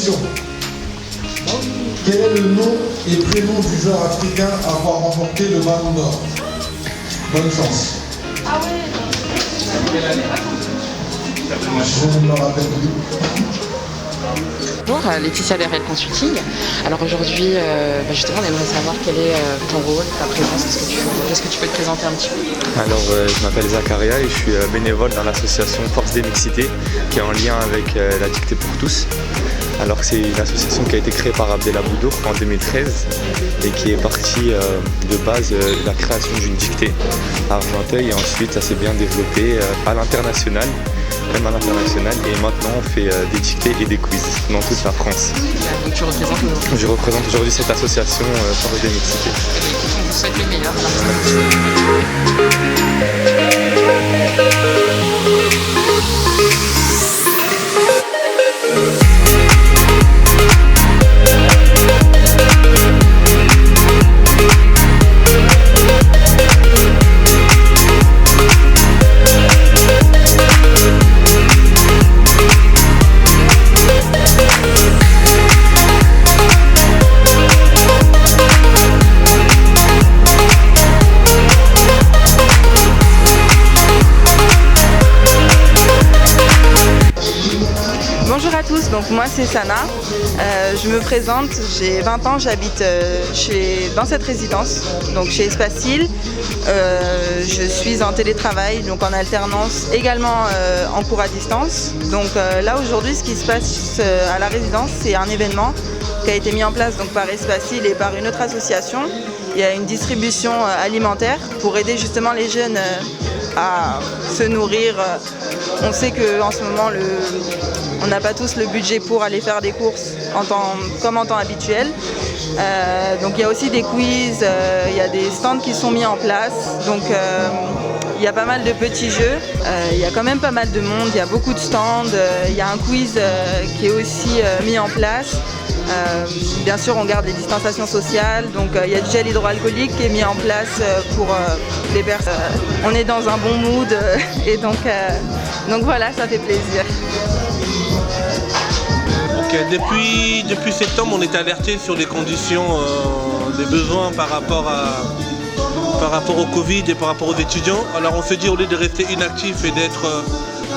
question. Quel est le nom et prénom du joueur africain à avoir remporté le Ballon d'Or? Bonne chance. Ah ouais. Je ne me rappelle plus. Bonjour, Laetitia d'RL Consulting. Alors aujourd'hui, justement, on aimerait savoir quel est ton rôle, ta présence, qu'est-ce que tu peux te présenter un petit peu? Alors, je m'appelle Zakaria et je suis bénévole dans l'association Force des Mixités qui est en lien avec la dictée pour tous. Alors c'est une association qui a été créée par Abdellah Boudour en 2013 et qui est partie de base de la création d'une dictée à Argenteuil et ensuite ça s'est bien développé à l'international, même à l'international, et maintenant on fait des dictées et des quiz dans toute la France. Donc tu représentes aujourd'hui? Je représente aujourd'hui cette association Force des Mixités. On vous souhaite le meilleur. Bonjour à tous, donc moi c'est Sana, je me présente, j'ai 20 ans, j'habite dans cette résidence, donc chez Espacil. Je suis en télétravail, donc en alternance, également en cours à distance. Donc là aujourd'hui ce qui se passe à la résidence, c'est un événement qui a été mis en place donc, par Espacil et par une autre association. Il y a une distribution alimentaire pour aider justement les jeunes à se nourrir. On sait qu'en ce moment, on n'a pas tous le budget pour aller faire des courses comme en temps habituel. Donc il y a aussi des quiz, il y a des stands qui sont mis en place. Donc il y a pas mal de petits jeux, il y a quand même pas mal de monde, il y a beaucoup de stands, il y a un quiz qui est aussi mis en place. Bien sûr on garde les distanciations sociales, donc il y a du gel hydroalcoolique qui est mis en place pour les personnes. On est dans un bon mood et donc voilà, ça fait plaisir. Depuis septembre, on est alerté sur les conditions des besoins par rapport au Covid et par rapport aux étudiants. Alors on s'est dit, au lieu de rester inactif et d'être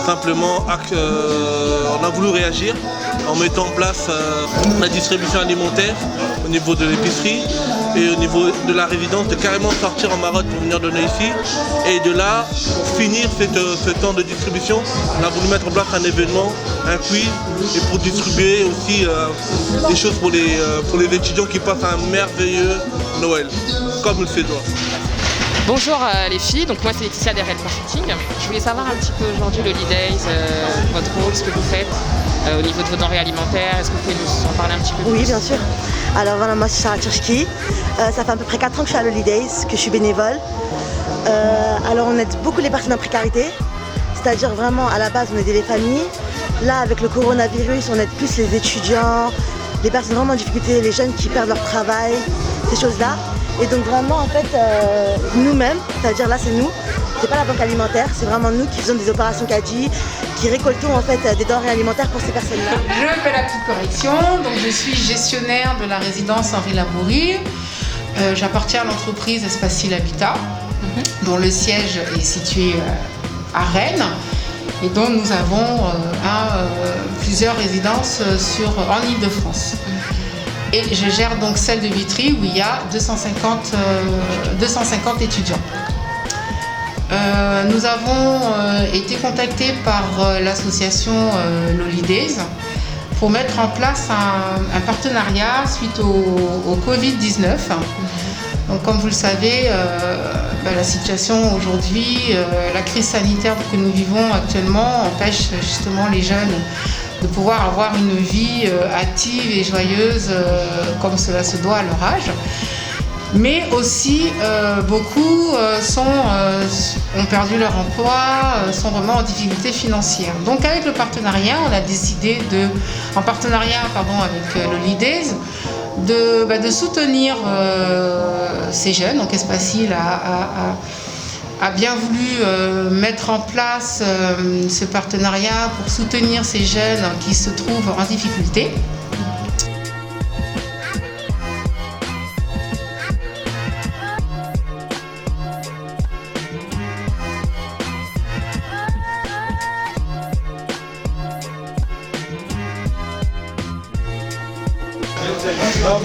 simplement, on a voulu réagir en mettant en place la distribution alimentaire au niveau de l'épicerie et au niveau de la résidence, de carrément sortir en Maroc pour venir donner ici. Et de là, pour finir ce temps de distribution, on a voulu mettre en place un événement, un quiz, et pour distribuer aussi des choses pour les étudiants qui passent un merveilleux Noël, comme il se doit. Bonjour les filles, donc moi c'est Laetitia d'RL Consulting. Je voulais savoir un petit peu aujourd'hui le Lead-Days, votre rôle, ce que vous faites au niveau de vos denrées alimentaires. Est-ce que vous pouvez nous en parler un petit peu plus? Oui, bien sûr. Alors voilà, moi c'est Sarah Turchki. Ça fait à peu près 4 ans que je suis à le Lead-Days, que je suis bénévole. Alors on aide beaucoup les personnes en précarité, c'est-à-dire vraiment à la base on aide les familles. Là avec le coronavirus on aide plus les étudiants, les personnes vraiment en difficulté, les jeunes qui perdent leur travail, ces choses-là. Et donc vraiment en fait nous-mêmes, c'est-à-dire là c'est nous, c'est pas la banque alimentaire, c'est vraiment nous qui faisons des opérations caddie, qui récoltons en fait des denrées alimentaires pour ces personnes-là. Je fais la petite correction, donc je suis gestionnaire de la résidence Henri Labourille. J'appartiens à l'entreprise Espacil Habitat, dont le siège est situé à Rennes et dont nous avons plusieurs résidences en Île-de-France. Et je gère donc celle de Vitry où il y a 250 étudiants. Nous avons été contactés par l'association Lolidays pour mettre en place un partenariat suite au Covid-19. Donc, comme vous le savez, la situation aujourd'hui, la crise sanitaire que nous vivons actuellement empêche justement les jeunes de pouvoir avoir une vie active et joyeuse comme cela se doit à leur âge. Mais aussi, beaucoup ont perdu leur emploi, sont vraiment en difficulté financière. Donc avec le partenariat, on a décidé en partenariat avec le Lead-Days, de soutenir ces jeunes. Donc Espacil a bien voulu mettre en place ce partenariat pour soutenir ces jeunes qui se trouvent en difficulté.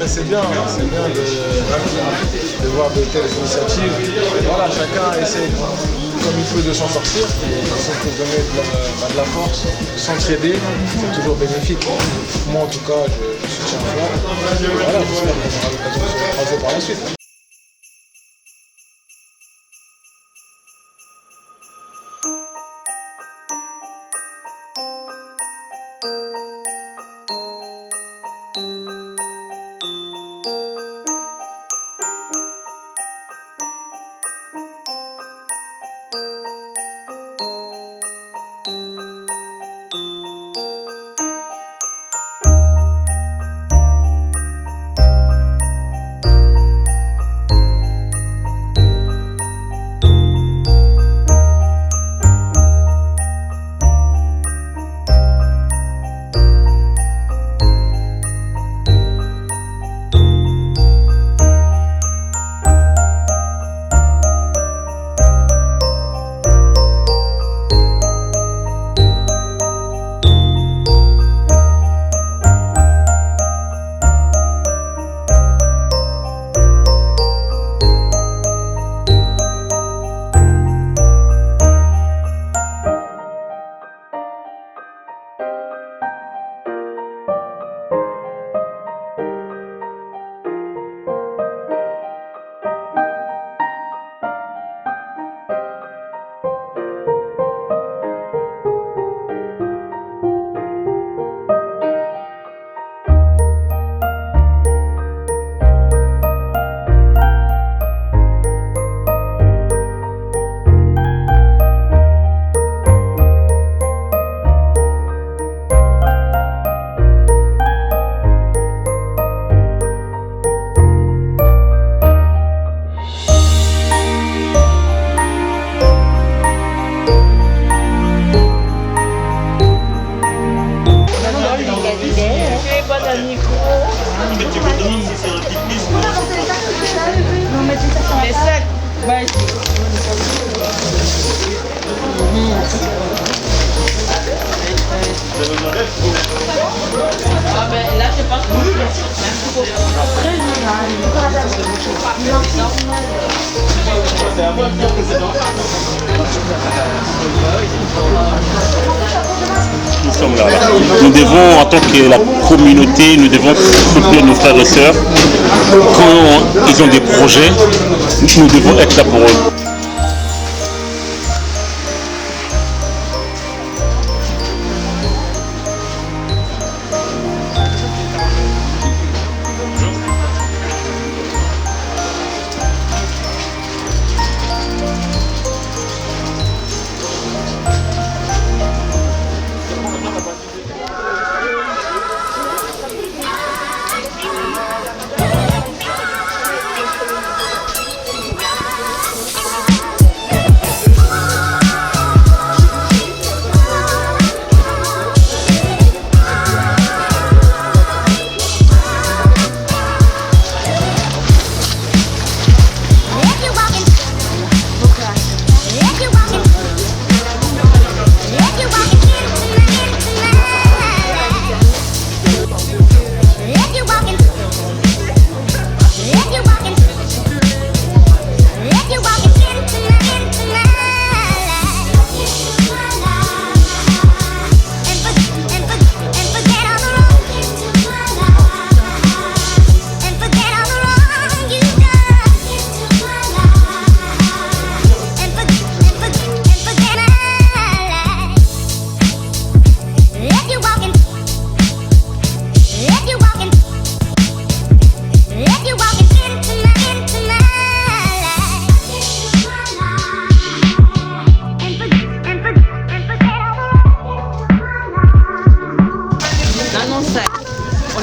mais c'est bien de voir de telles initiatives. Et voilà, chacun essaie comme il peut de s'en sortir et essaie de donner de la force, de s'entraider, c'est toujours bénéfique. Moi en tout cas, je soutiens fort. Voilà, j'espère qu'on aura l'occasion de se croiser par la suite. Nous sommes là. Nous devons, en tant que la communauté, nous devons soutenir nos frères et sœurs. Quand ils ont des projets, nous devons être là pour eux.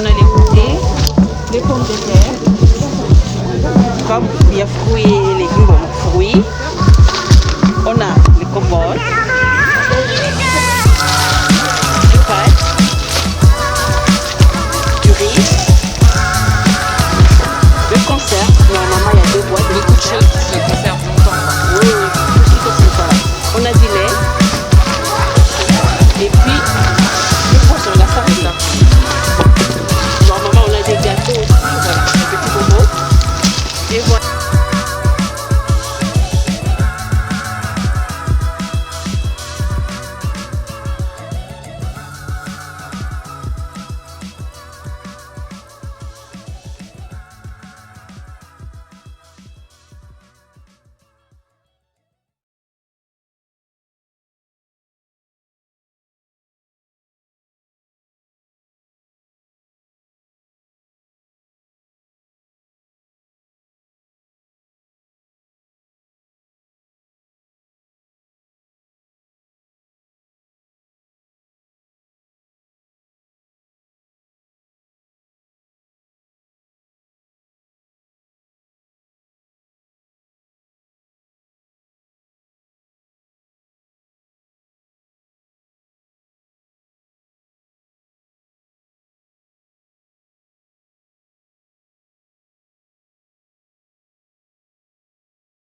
On a les potés, les pommes de terre, comme il y a fruits et légumes, fruits. On a les compotes.